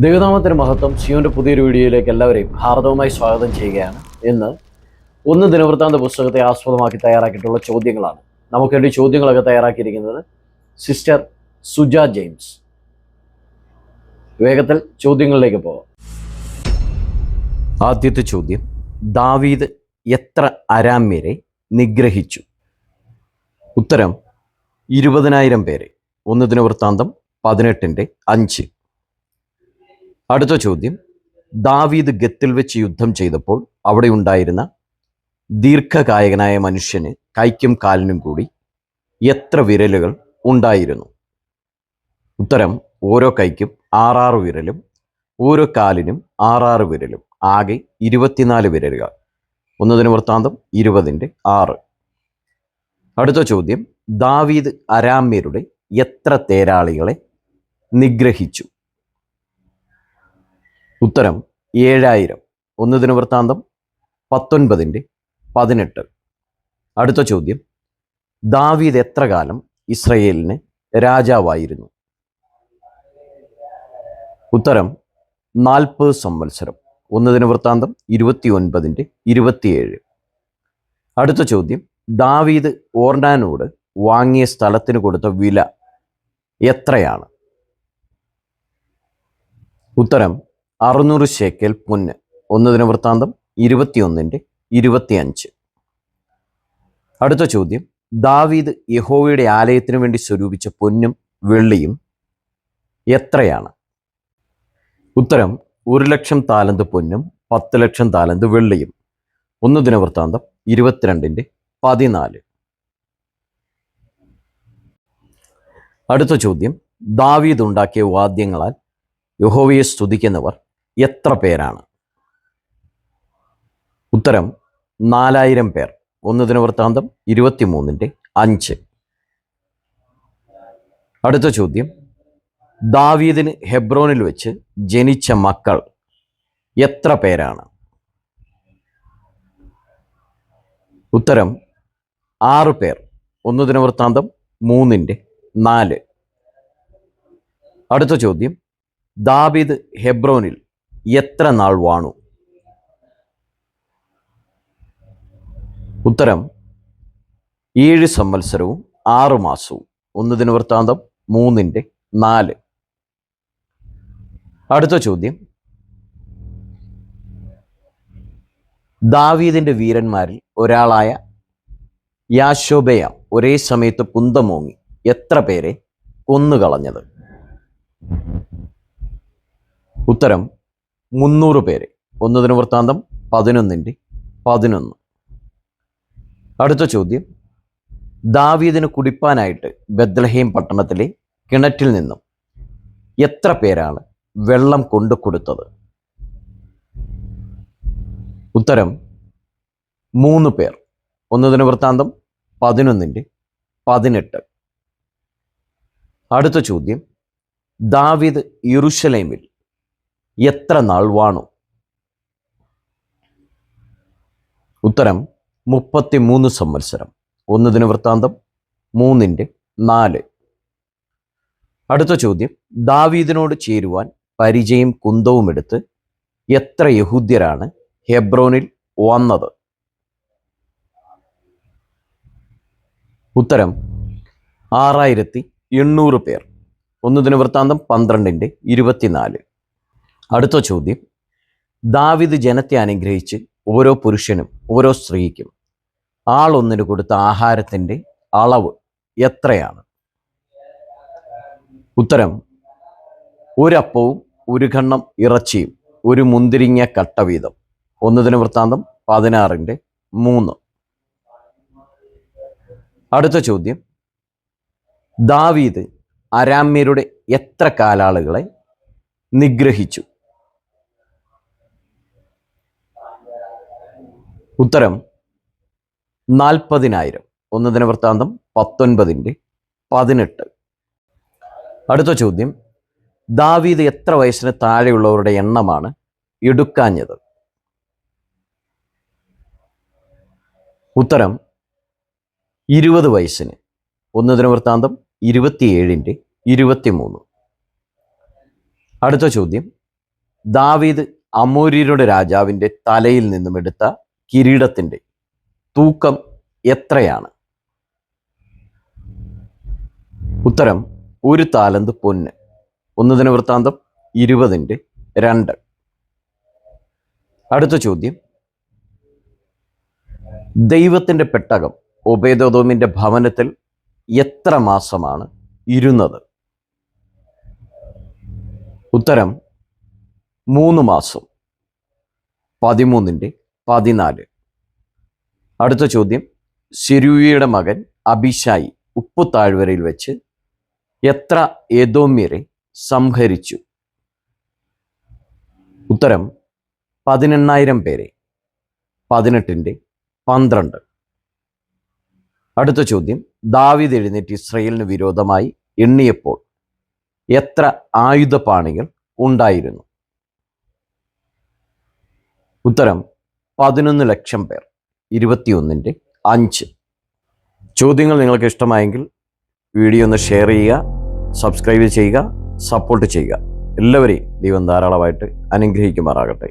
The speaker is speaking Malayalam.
ദൈവനാമത്തിന് മഹത്വം. സിയോന്റെ പുതിയൊരു വീഡിയോയിലേക്ക് എല്ലാവരെയും ഹാർദവമായി സ്വാഗതം ചെയ്യുകയാണ്. ഇന്ന് ഒന്ന് ദിനവൃത്താന്ത പുസ്തകത്തെ ആസ്പദമാക്കി തയ്യാറാക്കിയിട്ടുള്ള ചോദ്യങ്ങളാണ്. നമുക്ക് വേണ്ടി ചോദ്യങ്ങളൊക്കെ തയ്യാറാക്കിയിരിക്കുന്നത് സിസ്റ്റർ സുജ ജെയിംസ്. വേഗത്തിൽ ചോദ്യങ്ങളിലേക്ക് പോകാം. ആദ്യത്തെ ചോദ്യം, ദാവീദ് എത്ര അരാമ്യരെ നിഗ്രഹിച്ചു? ഉത്തരം 20,000 പേരെ. ഒന്ന് ദിനവൃത്താന്തം 18:5. അടുത്ത ചോദ്യം, ദാവീദ് ഗത്തിൽ വെച്ച് യുദ്ധം ചെയ്തപ്പോൾ അവിടെ ഉണ്ടായിരുന്ന ദീർഘകായകനായ മനുഷ്യന് കൈക്കും കാലിനും കൂടി എത്ര വിരലുകൾ ഉണ്ടായിരുന്നു? ഉത്തരം, ഓരോ കൈക്കും 6 വിരലും ഓരോ കാലിനും 6 വിരലും, ആകെ 24 വിരലുകൾ. ഒന്ന് ദിനവൃത്താന്തം 20:6. അടുത്ത ചോദ്യം, ദാവീദ് അരാമ്യരുടെ എത്ര തേരാളികളെ നിഗ്രഹിച്ചു? ഉത്തരം, 7,000. ഒന്ന് ദിനവൃത്താന്തം 19:18. അടുത്ത ചോദ്യം, ദാവീദ് എത്ര കാലം ഇസ്രയേലിന് രാജാവായിരുന്നു? ഉത്തരം, 40 സംവത്സരം. ഒന്ന് ദിനവൃത്താന്തം 29:27. അടുത്ത ചോദ്യം, ദാവീദ് ഓർനാനോട് വാങ്ങിയ സ്ഥലത്തിന് കൊടുത്ത വില എത്രയാണ്? ഉത്തരം, 600 ശേക്കെൽ പൊന്ന്. ഒന്ന് ദിനവൃത്താന്തം 21:25. അടുത്ത ചോദ്യം, ദാവീദ് യഹോവയുടെ ആലയത്തിനു വേണ്ടി സ്വരൂപിച്ച പൊന്നും വെള്ളിയും എത്രയാണ്? ഉത്തരം, 1,00,000 താലന്ത് പൊന്നും 10,00,000 താലന്ത് വെള്ളിയും. ഒന്ന് ദിനവൃത്താന്തം 22:14. അടുത്ത ചോദ്യം, ദാവീദ് ഉണ്ടാക്കിയ വാദ്യങ്ങളാൽ യഹോവയെ സ്തുതിക്കുന്നവർ എത്ര പേരാണ്? ഉത്തരം, 4,000 പേർ. ഒന്ന് ദിനവൃത്താന്തം 23:5. അടുത്ത ചോദ്യം, ദാവീദിന് ഹെബ്രോനിൽ വെച്ച് ജനിച്ച മക്കൾ എത്ര പേരാണ്? ഉത്തരം, 6 പേർ. ഒന്ന് ദിനവൃത്താന്തം 3:4. അടുത്ത ചോദ്യം, ദാവീദ് ഹെബ്രോനിൽ എത്ര നാൾ വാണു? ഉത്തരം, 7 സംവത്സരവും 6 മാസവും. ഒന്ന് ദിനവൃത്താന്തം 3:4. അടുത്ത ചോദ്യം, ദാവീദിന്റെ വീരന്മാരിൽ ഒരാളായ യാശോബെയാം ഒരേ സമയത്ത് കുന്തമോങ്ങി എത്ര പേരെ കൊന്നുകളഞ്ഞത്? ഉത്തരം, 300 പേരെ. ഒന്ന് ദിനവൃത്താന്തം 11:11. അടുത്ത ചോദ്യം, ദാവീദിന് കുടിപ്പാനായിട്ട് ബത്ലഹേം പട്ടണത്തിലെ കിണറ്റിൽ നിന്നും എത്ര പേരാണ് വെള്ളം കൊണ്ടു കൊടുത്തത്? ഉത്തരം, 3 പേർ. ഒന്ന് ദിനവൃത്താന്തം 11:18. അടുത്ത ചോദ്യം, ദാവീദ് യെരൂശലേമിൽ എത്ര നാൾ വാണു? ഉത്തരം, 33 സംവത്സരം. ഒന്ന് ദിനവൃത്താന്തം 3:4. അടുത്ത ചോദ്യം, ദാവീദിനോട് ചേരുവാൻ പരിചയും കുന്തവും എടുത്ത് എത്ര യഹൂദ്യരാണ് ഹെബ്രോനിൽ വന്നത്? ഉത്തരം, 6,800 പേർ. ഒന്ന് ദിനവൃത്താന്തം 12:24. അടുത്ത ചോദ്യം, ദാവീദ് ജനത്തെ അനുഗ്രഹിച്ച് ഓരോ പുരുഷനും ഓരോ സ്ത്രീക്കും ആളൊന്നിന് കൊടുത്ത ആഹാരത്തിൻ്റെ അളവ് എത്രയാണ്? ഉത്തരം, 1 അപ്പവും 1 ഖണ്ഡം ഇറച്ചിയും 1 മുന്തിരിങ്ങ കട്ട വീതം. ഒന്ന് ദിനവൃത്താന്തം 16:3. അടുത്ത ചോദ്യം, ദാവീദ് അരാമ്യരുടെ എത്ര കാലാളുകളെ നിഗ്രഹിച്ചു? ഉത്തരം, 40,000. ഒന്ന് ദിനവൃത്താന്തം 19:18. അടുത്ത ചോദ്യം, ദാവീദ് എത്ര വയസ്സിന് താഴെയുള്ളവരുടെ എണ്ണമാണ് എടുക്കാഞ്ഞത്? ഉത്തരം, 20 വയസ്സിന്. ഒന്ന് ദിനവൃത്താന്തം 27:23. അടുത്ത ചോദ്യം, ദാവീദ് അമോര്യരുടെ രാജാവിൻ്റെ തലയിൽ നിന്നും എടുത്ത കിരീടത്തിൻ്റെ തൂക്കം എത്രയാണ്? ഉത്തരം 1 താലന്ത് പൊന്ന്. 1 ദിനവൃത്താന്തം 20:2. അടുത്ത ചോദ്യം, ദൈവത്തിൻ്റെ പെട്ടകം ഒബേദോമിൻ്റെ ഭവനത്തിൽ എത്ര മാസമാണ് ഇരുന്നത്? ഉത്തരം 3 മാസം. 13:14. അടുത്ത ചോദ്യം, സെരൂയയുടെ മകൻ അബീശായി ഉപ്പ് താഴ്വരയിൽ വെച്ച് എത്ര ഏദോമ്യരെ സംഹരിച്ചു? ഉത്തരം 18,000 പേരെ. 18:12. അടുത്ത ചോദ്യം, ദാവീദ് എഴുന്നേറ്റ് ഇസ്രായേലിന് വിരോധമായി എണ്ണിയപ്പോൾ എത്ര ആയുധപാണികൾ ഉണ്ടായിരുന്നു? ഉത്തരം 11 ലക്ഷം പേർ. 21:5. ചോദ്യങ്ങൾ നിങ്ങൾക്ക് ഇഷ്ടമായെങ്കിൽ വീഡിയോ ഒന്ന് ഷെയർ ചെയ്യുക, സബ്സ്ക്രൈബ് ചെയ്യുക, സപ്പോർട്ട് ചെയ്യുക. എല്ലാവരെയും ദൈവം ധാരാളമായിട്ട് അനുഗ്രഹിക്കുമാറാകട്ടെ.